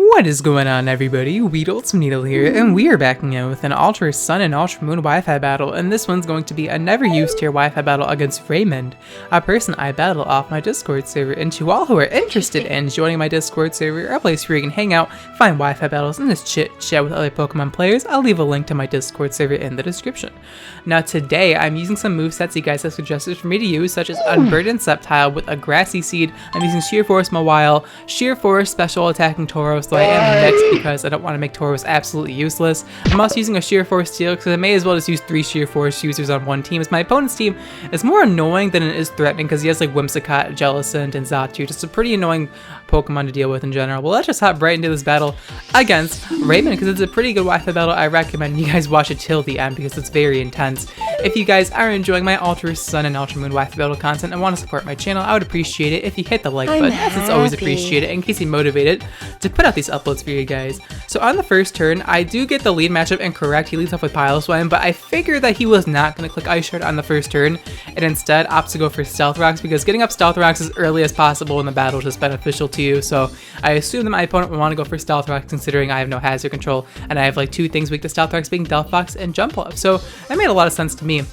What is going on, everybody? WeedleTwineedle here, and we are backing in with an Ultra Sun and Ultra Moon Wi-Fi battle, and this one's going to be a never used tier Wi-Fi battle against Raymond, a person I battle off my Discord server. And to all who are interested in joining my Discord server, a place where you can hang out, find Wi-Fi battles, and just chit-chat with other Pokemon players, I'll leave a link to my Discord server in the description. Now today, I'm using some movesets you guys have suggested for me to use, such as Unburdened Sceptile with a Grassy Seed. I'm using Sheer Force Mawile, Sheer Force Special Attacking Tauros, though I am mixed because I don't want to make Tauros absolutely useless. I'm also using a Sheer Force Steelix because I may as well just use 3 Sheer Force users on one team, as my opponent's team is more annoying than it is threatening because he has like Whimsicott, Jellicent, and Xatu, just a pretty annoying Pokemon to deal with in general. Well, let's just hop right into this battle against Raymond because it's a pretty good Wi-Fi battle. I recommend you guys watch it till the end because it's very intense. If you guys are enjoying my Ultra Sun and Ultra Moon Wi-Fi battle content and want to support my channel, I would appreciate it if you hit the like button, as it's always appreciated in case you're motivated to put out these uploads for you guys. So on the first turn, I do get the lead matchup incorrect. He leads off with Piloswine, but I figured that he was not going to click Ice Shard on the first turn and instead opts to go for Stealth Rocks because getting up Stealth Rocks as early as possible in the battle is just beneficial to you. So I assume that my opponent would want to go for Stealth Rocks considering I have no hazard control and I have like 2 things weak to Stealth Rocks being Delphox and Jump Up. So that made a lot of sense to me.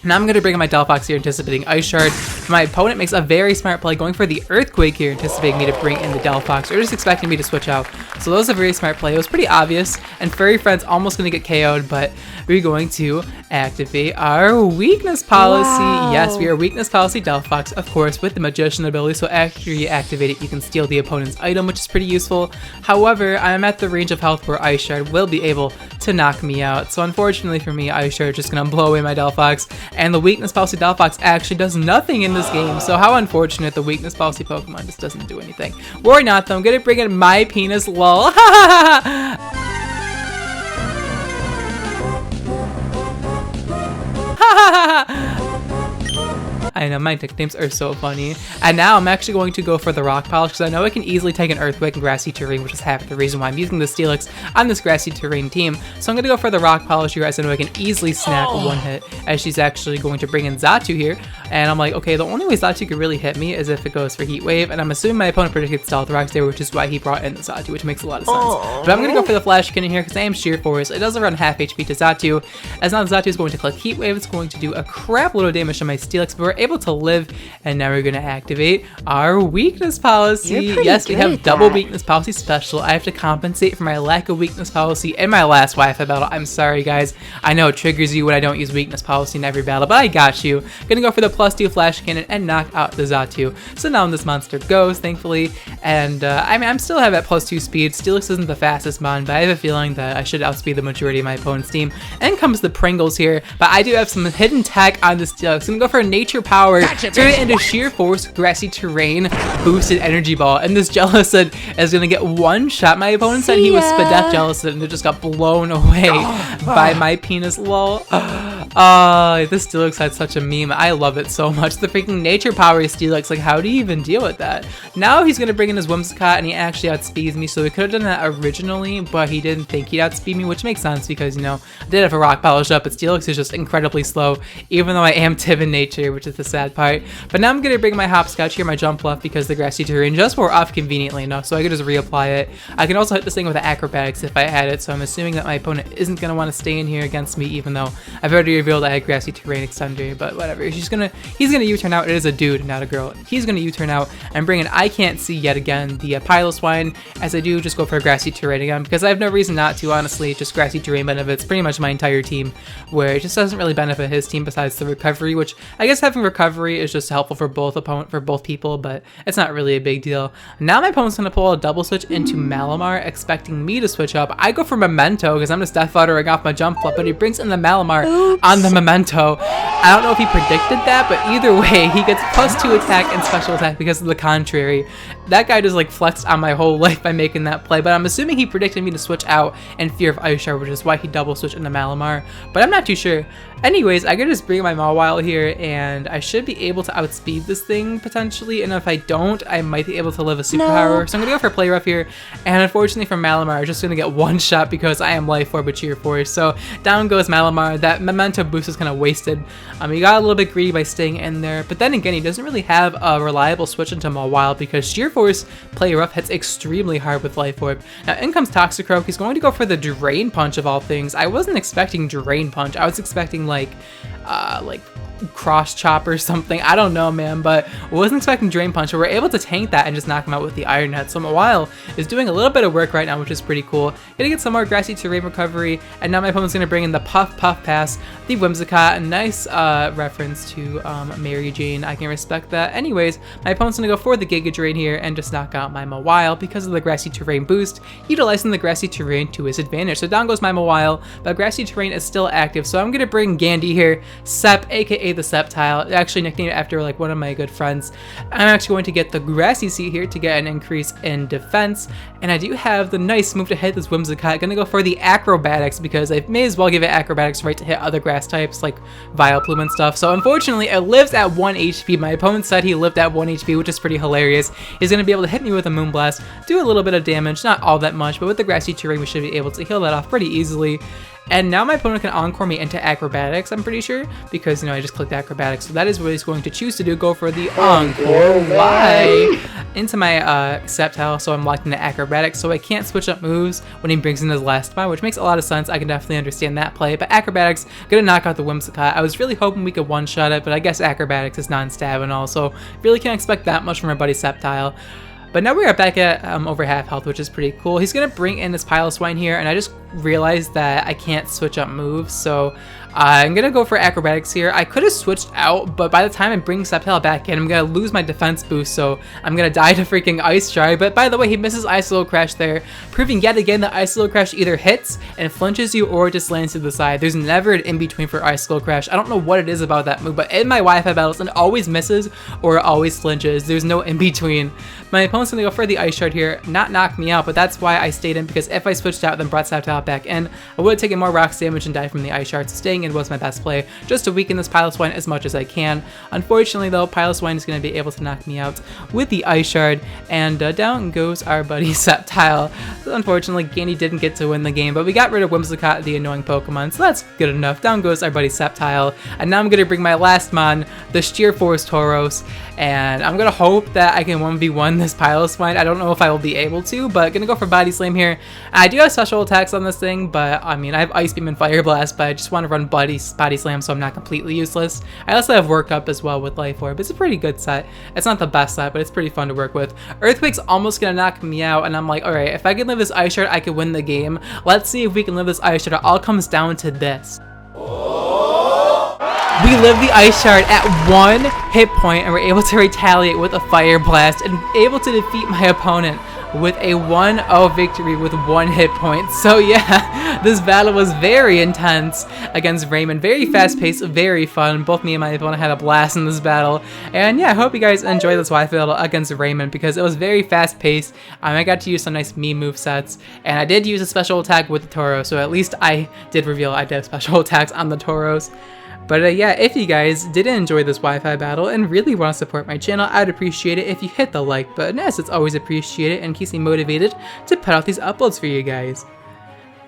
Now I'm going to bring in my Delphox here, anticipating Ice Shard. My opponent makes a very smart play, going for the Earthquake here, anticipating me to bring in the Delphox, or just expecting me to switch out. So that was a very smart play. It was pretty obvious, and Furry Friend's almost going to get KO'd, but we're going to activate our Weakness Policy. Wow. Yes, we are Weakness Policy Delphox, of course, with the Magician ability, so after you activate it, you can steal the opponent's item, which is pretty useful. However, I'm at the range of health where Ice Shard will be able to knock me out, so unfortunately for me, Ice Shard is just going to blow away my Delphox. And the Weakness Policy Delphox actually does nothing in this game, so how unfortunate. The Weakness Policy Pokemon just doesn't do anything. Worry not though, I'm gonna bring in my penis, lol. I know, my nicknames are so funny. And now I'm actually going to go for the Rock Polish because I know I can easily take an Earthquake and Grassy Terrain, which is half the reason why I'm using the Steelix on this Grassy Terrain team. So I'm going to go for the Rock Polish here, as I know I can easily snap a one hit, as she's actually going to bring in Xatu here. And I'm like, okay, the only way Xatu could really hit me is if it goes for Heat Wave, and I'm assuming my opponent predicted Stealth Rocks there, which is why he brought in the Xatu, which makes a lot of sense. But I'm going to go for the Flash Cannon here because I am Sheer Force. It does run half HP to Xatu, as now Xatu is going to click Heat Wave. It's going to do a crap load of damage on my Steelix, but we're able to live. And now we're going to activate our Weakness Policy. Yes, we have double Weakness Policy special. I have to compensate for my lack of Weakness Policy in my last Wi-Fi battle. I'm sorry, guys. I know it triggers you when I don't use Weakness Policy in every battle, but I got you. Gonna go for the +2 Flash Cannon and knock out the Xatu. So now this monster goes, thankfully. And I mean, I'm still have at +2 speed. Steelix isn't the fastest mon, but I have a feeling that I should outspeed the majority of my opponent's team. And comes the Pringles here, but I do have some hidden tech on the Steelix. I'm gonna go for a Nature Power. Turn it into Sheer Force, Grassy Terrain, boosted Energy Ball, and this Jellicent is gonna get one shot. My opponent said he was Spadef Jellicent, and it just got blown away by my penis, lol. This Steelix had such a meme. I love it so much. The freaking Nature Power Steelix, like, how do you even deal with that? Now he's gonna bring in his Whimsicott, and he actually outspeeds me, so we could have done that originally, but he didn't think he'd outspeed me, which makes sense because, you know, I did have a Rock Polish up, but Steelix is just incredibly slow, even though I am Tiv in nature, which is the sad part. But now I'm gonna bring my Hopscotch here, my Jump Left, because the Grassy Terrain just wore off conveniently enough, so I could just reapply it. I can also hit this thing with the Acrobatics if I had it, so I'm assuming that my opponent isn't gonna want to stay in here against me, even though I've already revealed I had Grassy Terrain Extender, but whatever. He's gonna U-turn out. It is a dude, not a girl. He's gonna U-turn out and bring in I Can't See yet again, the Piloswine, as I do just go for a Grassy Terrain again, because I have no reason not to, honestly. Just Grassy Terrain benefits pretty much my entire team, where it just doesn't really benefit his team besides the recovery, which I guess having recovery is just helpful for both people, but it's not really a big deal. Now my opponent's gonna pull a double switch into Malamar, expecting me to switch up. I go for Memento because I'm just Death Fluttering off my Jump Flip, but he brings in the Malamar on the Memento. I don't know if he predicted that, but either way, he gets +2 attack and special attack because of the contrary. That guy just like flexed on my whole life by making that play, but I'm assuming he predicted me to switch out in fear of Ice Shard, which is why he double switched into Malamar, but I'm not too sure. Anyways, I could just bring my Mawile here, and I should be able to outspeed this thing, potentially, and if I don't, I might be able to live a superpower. So I'm going to go for Play Rough here, and unfortunately for Malamar, I'm just going to get one shot because I am Life Orb with Sheer Force. So down goes Malamar. That Memento to boost is kind of wasted. He got a little bit greedy by staying in there, but then again, he doesn't really have a reliable switch into Mawile because Sheer Force Play Rough hits extremely hard with Life Orb. Now in comes Toxicroak. He's going to go for the Drain Punch of all things. I wasn't expecting Drain Punch. I was expecting like Cross Chop or something. I don't know, man, but wasn't expecting Drain Punch, but we're able to tank that and just knock him out with the Iron Head. So Mawile is doing a little bit of work right now, which is pretty cool. Gonna get some more Grassy Terrain recovery, and now my opponent's gonna bring in the Puff Pass, the Whimsicott. A nice reference to Mary Jane. I can respect that. Anyways, my opponent's gonna go for the Giga Drain here and just knock out my Mawile because of the Grassy Terrain boost, utilizing the Grassy Terrain to his advantage. So down goes my Mawile, but Grassy Terrain is still active, so I'm gonna bring Gandhi here, Sep, aka the Sceptile, actually nicknamed after like one of my good friends. I'm actually going to get the Grassy Seat here to get an increase in defense, and I do have the nice move to hit this Whimsicott. Gonna go for the Acrobatics because I may as well give it Acrobatics right to hit other grass types like Vileplume and stuff. So unfortunately it lives at 1 HP. My opponent said he lived at 1 HP, which is pretty hilarious. He's gonna be able to hit me with a Moonblast, do a little bit of damage, not all that much, but with the Grassy Terrain we should be able to heal that off pretty easily. And now my opponent can Encore me into Acrobatics, I'm pretty sure, because, I just clicked Acrobatics. So that is what he's going to choose to do, go for the Encore Y into my Sceptile, so I'm locked into Acrobatics, so I can't switch up moves when he brings in his last spine, which makes a lot of sense. I can definitely understand that play, but Acrobatics, gonna knock out the Whimsicott. I was really hoping we could one-shot it, but I guess Acrobatics is non-stab and all, so really can't expect that much from our buddy Sceptile. But now we are back at over half health, which is pretty cool. He's going to bring in this Piloswine here, and I just realized that I can't switch up moves, so I'm going to go for Acrobatics here. I could have switched out, but by the time I bring Sceptile back in, I'm going to lose my defense boost, so I'm going to die to freaking Ice Strike. But by the way, he misses Ice-Little Crash there, proving yet again that Ice-Little Crash either hits and flinches you or just lands to the side. There's never an in-between for Ice-Little Crash. I don't know what it is about that move, but in my Wi-Fi battles, it always misses or it always flinches. There's no in-between. My opponent's going to go for the Ice Shard here, not knock me out, but that's why I stayed in, because if I switched out then brought Sceptile back in, I would have taken more Rocks damage and died from the Ice Shard, so staying in was my best play, just to weaken this Piloswine as much as I can. Unfortunately though, Piloswine is going to be able to knock me out with the Ice Shard, and down goes our buddy Sceptile. So unfortunately, Gandhi didn't get to win the game, but we got rid of Whimsicott, the annoying Pokemon, so that's good enough. Down goes our buddy Sceptile, and now I'm going to bring my last mon, the Sheer Force Tauros, and I'm going to hope that I can 1v1 this Piloswine. I don't know if I will be able to, but gonna go for Body Slam here. I do have special attacks on this thing, but I mean, I have Ice Beam and Fire Blast, but I just want to run Body Slam so I'm not completely useless. I also have Work Up as well with Life Orb. It's a pretty good set. It's not the best set, but it's pretty fun to work with. Earthquake's almost gonna knock me out, and I'm like, alright, if I can live this Ice Shard, I can win the game. Let's see if we can live this Ice Shard. It all comes down to this. We live the Ice Shard at 1 hit point, and we're able to retaliate with a Fire Blast and able to defeat my opponent with a 1-0 victory with 1 hit point. So yeah, this battle was very intense against Raymond. Very fast paced, very fun. Both me and my opponent had a blast in this battle. And yeah, I hope you guys enjoyed this Wi-Fi battle against Raymond because it was very fast paced. I got to use some nice meme movesets, and I did use a special attack with the Tauros, so at least I did reveal I did have special attacks on the Tauros. But yeah, if you guys did enjoy this Wi-Fi battle and really want to support my channel, I'd appreciate it if you hit the like button, as it's always appreciated and keeps me motivated to put out these uploads for you guys.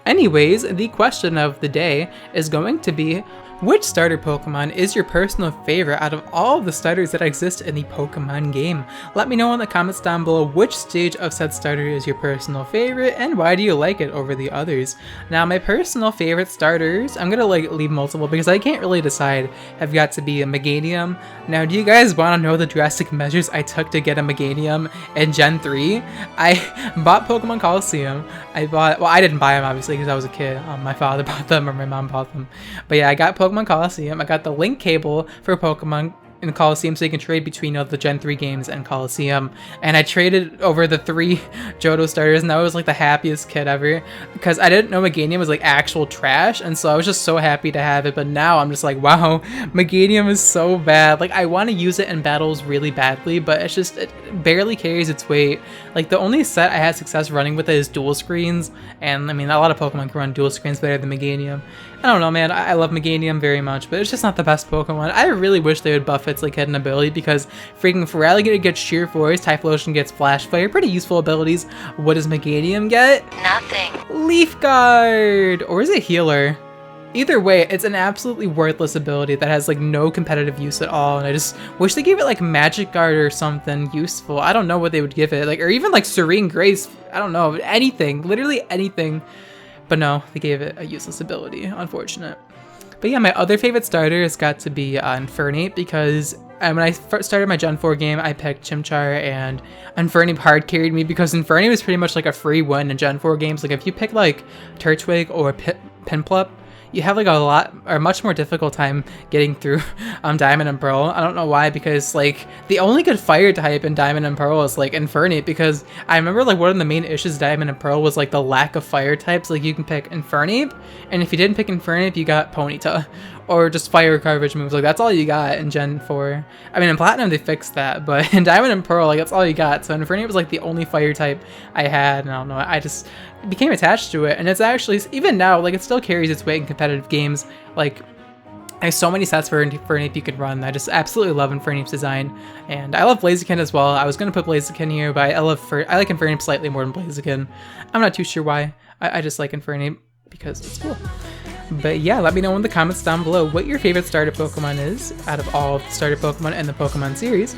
Anyways, the question of the day is going to be, which starter Pokemon is your personal favorite out of all of the starters that exist in the Pokemon game? Let me know in the comments down below which stage of said starter is your personal favorite and why do you like it over the others. Now my personal favorite starters, I'm gonna leave multiple because I can't really decide, have got to be a Meganium. Now do you guys want to know the drastic measures I took to get a Meganium in Gen 3? I bought Pokemon Coliseum. Well, I didn't buy them obviously because I was a kid. My father bought them or my mom bought them. But yeah, I got Pokemon Coliseum. I got the link cable for Pokemon in Coliseum so you can trade between the Gen 3 games and Coliseum. And I traded over the 3 Johto starters, and I was like the happiest kid ever because I didn't know Meganium was like actual trash, and so I was just so happy to have it. But now I'm just like, wow, Meganium is so bad. Like I want to use it in battles really badly, but it's just, it barely carries its weight. Like the only set I had success running with it is dual screens, and I mean a lot of Pokemon can run dual screens better than Meganium. I don't know, man, I love Meganium very much, but it's just not the best Pokemon. I really wish they would buff its like hidden ability because freaking Feraligatr gets Sheer Force, Typhlosion gets Flash Fire, pretty useful abilities. What does Meganium get? Nothing. Leaf Guard! Or is it Healer? Either way, it's an absolutely worthless ability that has like no competitive use at all, and I just wish they gave it like Magic Guard or something useful. I don't know what they would give it, like, or even like Serene Grace. I don't know, anything, literally anything. But no, they gave it a useless ability. Unfortunate. But yeah, my other favorite starter has got to be Infernape, because when I first started my Gen 4 game, I picked Chimchar, and Infernape hard carried me because Infernape was pretty much like a free win in Gen 4 games. Like if you pick like Turtwig or Piplup, you have like a much more difficult time getting through Diamond and Pearl. I don't know why, because like the only good fire type in Diamond and Pearl is like Infernape, because I remember like one of the main issues Diamond and Pearl was like the lack of fire types. Like you can pick Infernape, and if you didn't pick Infernape, you got Ponyta or just fire coverage moves. Like that's all you got in Gen 4. I mean in Platinum they fixed that, but in Diamond and Pearl, like that's all you got. So Infernape was like the only fire type I had, and I don't know, I just became attached to it, and it's actually, even now, like it still carries its weight in competitive games. Like there's so many sets for Infernape you can run. I just absolutely love Infernape's design, and I love Blaziken as well. I was gonna put Blaziken here, but I like Infernape slightly more than Blaziken. I'm not too sure why. I just like Infernape because it's cool. But yeah, let me know in the comments down below what your favorite starter Pokemon is out of all of the starter Pokemon in the Pokemon series.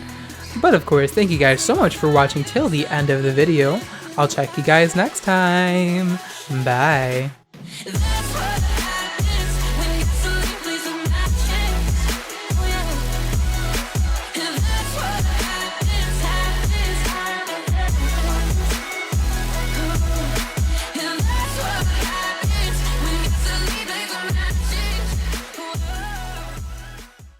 But of course, thank you guys so much for watching till the end of the video. I'll check you guys next time. Bye.